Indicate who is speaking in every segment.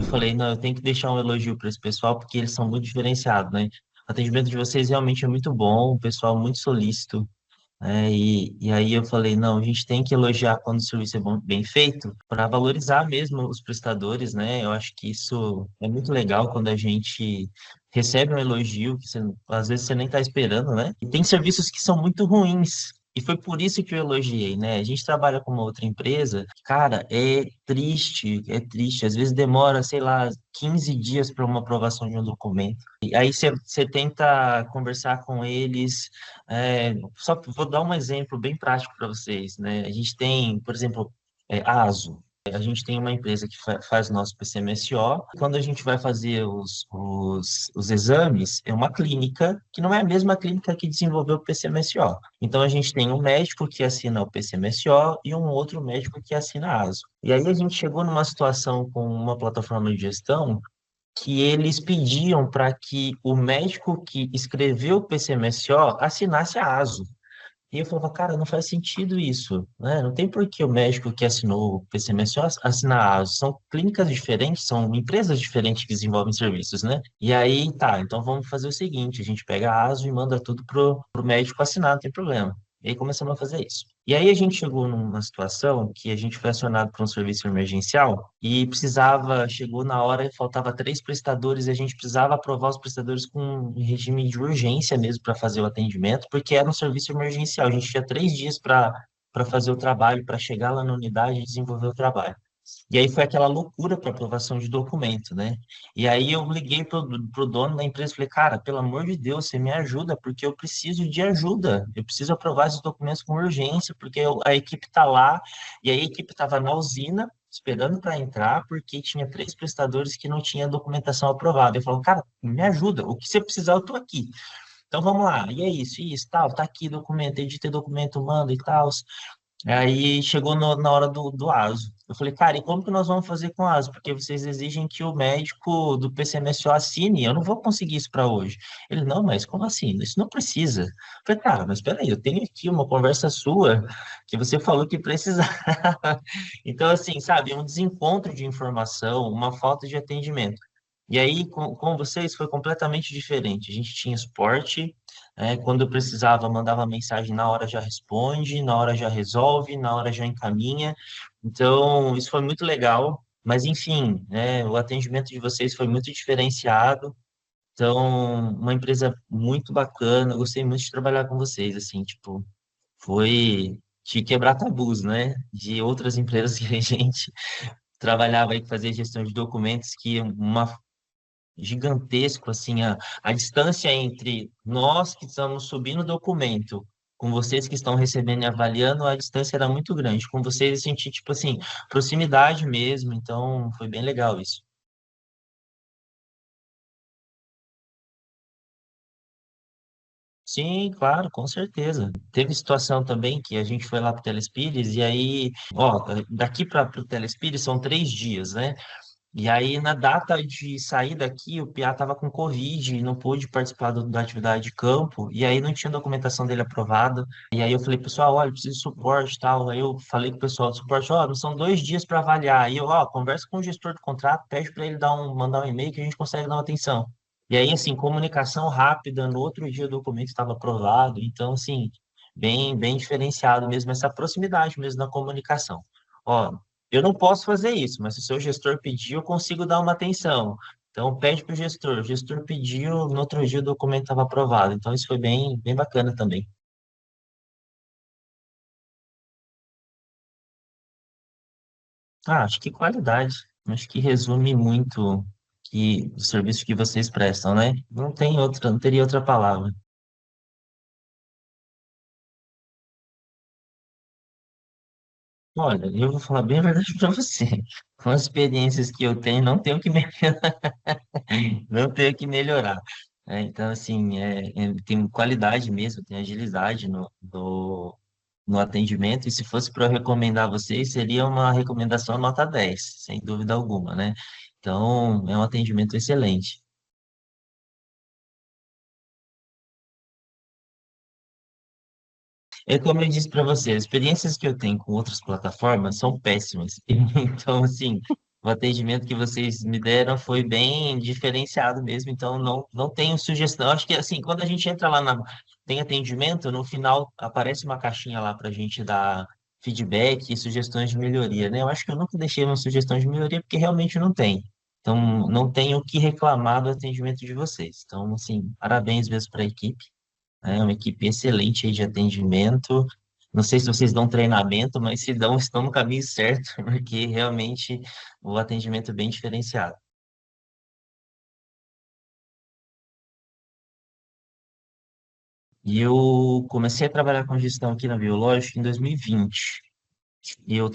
Speaker 1: falei, não, eu tenho que deixar um elogio para esse pessoal porque eles são muito diferenciados, né? O atendimento de vocês realmente é muito bom, o pessoal muito solícito. E aí eu falei, não, a gente tem que elogiar quando o serviço é bem feito, para valorizar mesmo os prestadores, né? Eu acho que isso é muito legal quando a gente recebe um elogio que às vezes você nem está esperando, né? E tem serviços que são muito ruins. E foi por isso que eu elogiei, né? A gente trabalha com uma outra empresa, cara, é triste, é triste. Às vezes demora, sei lá, 15 dias para uma aprovação de um documento. E aí você tenta conversar com eles, só vou dar um exemplo bem prático para vocês, né? A gente tem, por exemplo, a ASO. A gente tem uma empresa que faz nosso PCMSO. Quando a gente vai fazer os exames, é uma clínica que não é a mesma clínica que desenvolveu o PCMSO. Então, a gente tem um médico que assina o PCMSO e um outro médico que assina a ASO. E aí, a gente chegou numa situação com uma plataforma de gestão que eles pediam para que o médico que escreveu o PCMSO assinasse a ASO. E eu falava, cara, não faz sentido isso, né? Não tem por que o médico que assinou o PCMSO assinar a ASO. São clínicas diferentes, são empresas diferentes que desenvolvem serviços, né? E aí, tá, então vamos fazer o seguinte, a gente pega a ASO e manda tudo pro médico assinar, não tem problema. E aí começamos a fazer isso. E aí a gente chegou numa situação que a gente foi acionado para um serviço emergencial e chegou na hora e faltava três prestadores e a gente precisava aprovar os prestadores com em regime de urgência mesmo para fazer o atendimento, porque era um serviço emergencial. A gente tinha 3 dias para fazer o trabalho, para chegar lá na unidade e desenvolver o trabalho. E aí foi aquela loucura para aprovação de documento, né? E aí eu liguei pro dono da empresa e falei, cara, pelo amor de Deus, você me ajuda, porque eu preciso de ajuda. Eu preciso aprovar esses documentos com urgência, porque a equipe está lá, e a equipe estava na usina, esperando para entrar, porque tinha três prestadores que não tinham documentação aprovada. Eu falo, cara, me ajuda, o que você precisar, eu estou aqui. Então vamos lá, e é isso, tal, tá aqui documento, edita documento, manda e tal. Aí chegou na hora do ASO. Eu falei, cara, e como que nós vamos fazer com o ASO? Porque vocês exigem que o médico do PCMSO assine, eu não vou conseguir isso para hoje. Ele, não, mas como assim? Isso não precisa. Eu falei, cara, mas peraí, eu tenho aqui uma conversa sua que você falou que precisava. Então, assim, sabe, um desencontro de informação, uma falta de atendimento. E aí, com vocês, foi completamente diferente. A gente tinha suporte, quando eu precisava, mandava mensagem, na hora já responde, na hora já resolve, na hora já encaminha. Então, isso foi muito legal. Mas, enfim, o atendimento de vocês foi muito diferenciado. Então, uma empresa muito bacana. Eu gostei muito de trabalhar com vocês, assim, tipo, foi de quebrar tabus, né? De outras empresas que a gente trabalhava aí, que fazia gestão de documentos, que uma gigantesco, assim, a distância entre nós que estamos subindo o documento, com vocês que estão recebendo e avaliando, a distância era muito grande. Com vocês eu senti, tipo assim, proximidade mesmo, então foi bem legal isso. Sim, claro, com certeza. Teve situação também que a gente foi lá para o Telespires e aí, ó, daqui para o Telespires são 3 dias, né? E aí, na data de sair daqui, o Piá estava com Covid e não pôde participar da atividade de campo, e aí não tinha documentação dele aprovada. E aí eu falei, pessoal, olha, eu preciso de suporte e tal. Aí eu falei com o pessoal do suporte, ó, não são 2 dias para avaliar. E eu, ó, conversa com o gestor do contrato, pede para ele mandar um e-mail que a gente consegue dar uma atenção. E aí, assim, comunicação rápida, no outro dia o documento estava aprovado. Então, assim, bem diferenciado mesmo, essa proximidade mesmo da comunicação. Ó, eu não posso fazer isso, mas se o seu gestor pedir, eu consigo dar uma atenção. Então, pede para o gestor pediu, no outro dia o documento estava aprovado. Então, isso foi bem bacana também. Ah, acho que qualidade. Acho que resume muito que o serviço que vocês prestam, né? Não tem outra, não teria outra palavra. Olha, eu vou falar bem a verdade para você. Com as experiências que eu tenho, não tenho que não tenho que melhorar. Então, assim, tem qualidade mesmo, tem agilidade no atendimento, e se fosse para eu recomendar a vocês, seria uma recomendação nota 10 sem dúvida alguma, né? Então, é um atendimento excelente. É como eu disse para você, as experiências que eu tenho com outras plataformas são péssimas. Então, assim, o atendimento que vocês me deram foi bem diferenciado mesmo, então não tenho sugestão. Acho que assim, quando a gente entra lá na tem atendimento, no final aparece uma caixinha lá para a gente dar feedback e sugestões de melhoria, né? Eu acho que eu nunca deixei uma sugestão de melhoria porque realmente não tem. Então, não tenho o que reclamar do atendimento de vocês. Então, assim, parabéns mesmo para a equipe. É uma equipe excelente aí de atendimento. Não sei se vocês dão treinamento, mas se dão, estão no caminho certo, porque realmente o atendimento é bem diferenciado. E eu comecei a trabalhar com gestão aqui na Biológica em 2020. E eu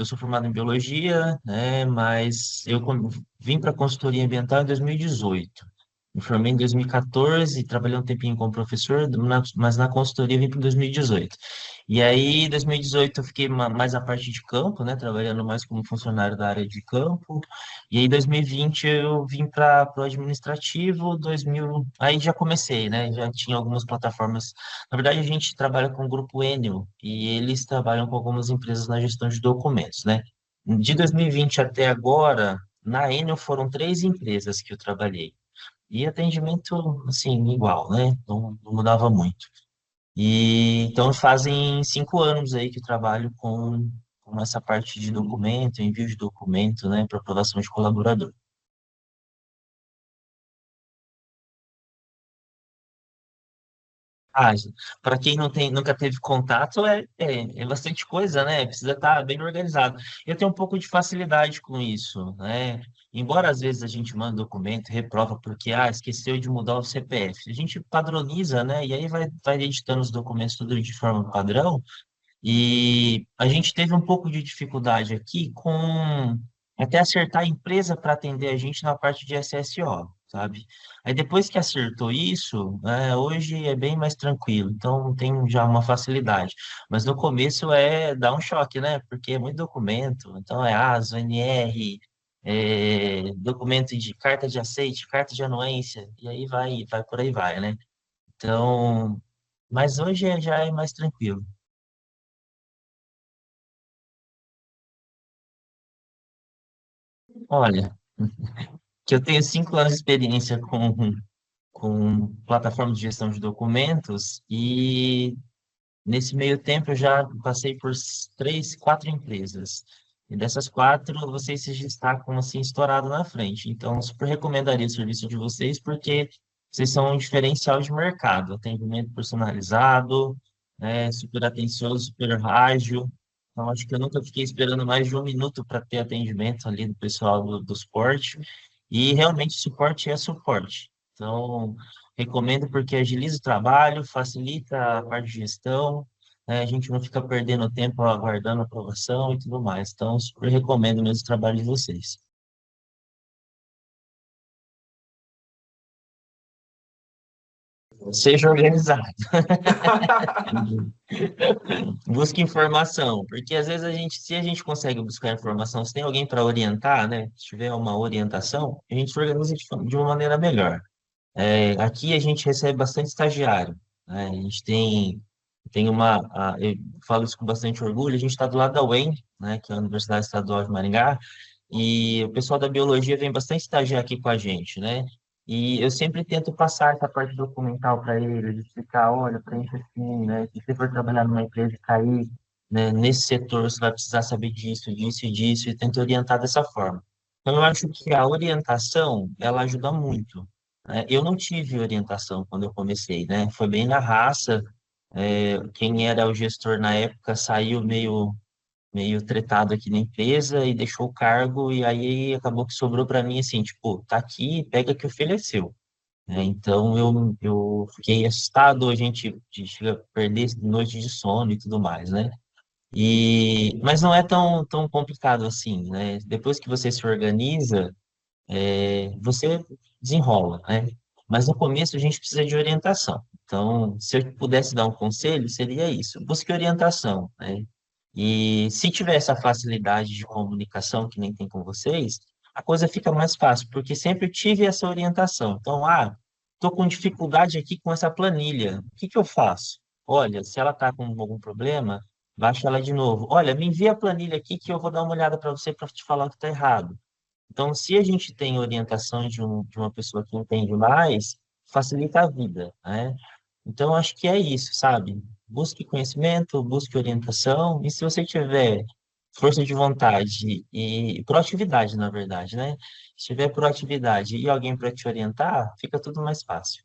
Speaker 1: sou formado em biologia, né, mas vim para a consultoria ambiental em 2018. Me formei em 2014, trabalhei um tempinho como professor, mas na consultoria vim para 2018. E aí, em 2018, eu fiquei mais na parte de campo, né, trabalhando mais como funcionário da área de campo. E aí, em 2020, eu vim para o administrativo, 2000, aí já comecei, né, já tinha algumas plataformas. Na verdade, a gente trabalha com o grupo Enel e eles trabalham com algumas empresas na gestão de documentos, né? De 2020 até agora, na Enel foram três empresas que eu trabalhei. E atendimento, assim, igual, né? Não mudava muito. E então fazem 5 anos aí que eu trabalho com essa parte de documento, envio de documento, né, para aprovação de colaborador. Ah, para quem não tem, nunca teve contato, é bastante coisa, né? Precisa estar bem organizado. Eu tenho um pouco de facilidade com isso, né? Embora às vezes a gente manda documento, reprova porque esqueceu de mudar o CPF. A gente padroniza, né? E aí vai editando os documentos tudo de forma padrão. E a gente teve um pouco de dificuldade aqui com até acertar a empresa para atender a gente na parte de SSO, sabe? Aí depois que acertou isso, hoje é bem mais tranquilo, então tem já uma facilidade. Mas no começo dá um choque, né? Porque é muito documento, então é ASO, NR, documento de carta de aceite, carta de anuência, e aí vai por aí vai, né? Então, mas hoje já é mais tranquilo. Olha, que eu tenho 5 anos de experiência com plataforma de gestão de documentos e nesse meio tempo eu já passei por três, quatro empresas. E dessas quatro, vocês se destacam assim, estourado na frente. Então, eu super recomendaria o serviço de vocês porque vocês são um diferencial de mercado. Atendimento personalizado, super atencioso, super ágil. Então, acho que eu nunca fiquei esperando mais de um minuto para ter atendimento ali do pessoal do suporte. E realmente suporte é suporte. Então, recomendo porque agiliza o trabalho, facilita a parte de gestão, né? A gente não fica perdendo tempo aguardando aprovação e tudo mais. Então, super recomendo mesmo o trabalho de vocês. Seja organizado, busque informação, porque às vezes se a gente consegue buscar informação, se tem alguém para orientar, né? Se tiver uma orientação, a gente se organiza de uma maneira melhor. Aqui a gente recebe bastante estagiário, né? A gente tem eu falo isso com bastante orgulho, a gente está do lado da UEM, né, que é a Universidade Estadual de Maringá, e o pessoal da biologia vem bastante estagiar aqui com a gente, né? E eu sempre tento passar essa parte documental para eles, explicar, olha, preencha assim, né? Se você for trabalhar numa empresa e cair, né, nesse setor, você vai precisar saber disso, disso e disso, e tento orientar dessa forma. Então, eu acho que a orientação, ela ajuda muito, né? Eu não tive orientação quando eu comecei, né? Foi bem na raça. Quem era o gestor na época saiu meio tretado aqui na empresa e deixou o cargo, e aí acabou que sobrou para mim assim, tipo, tá aqui, pega que o filho é seu, né? Então eu fiquei assustado, a gente chega a perder noite de sono e tudo mais, né? Mas não é tão complicado assim, né? Depois que você se organiza, você desenrola, né? Mas no começo a gente precisa de orientação. Então, se eu pudesse dar um conselho, seria isso: busque orientação, né? E se tiver essa facilidade de comunicação que nem tem com vocês, a coisa fica mais fácil, porque sempre eu tive essa orientação. Então, estou com dificuldade aqui com essa planilha. O que que eu faço? Olha, se ela está com algum problema, baixa ela de novo. Olha, me envia a planilha aqui que eu vou dar uma olhada para você para te falar o que está errado. Então, se a gente tem orientação de uma pessoa que entende mais, facilita a vida, né? Então, acho que é isso, sabe? Busque conhecimento, busque orientação, e se você tiver força de vontade e proatividade, na verdade, né? Se tiver proatividade e alguém para te orientar, fica tudo mais fácil.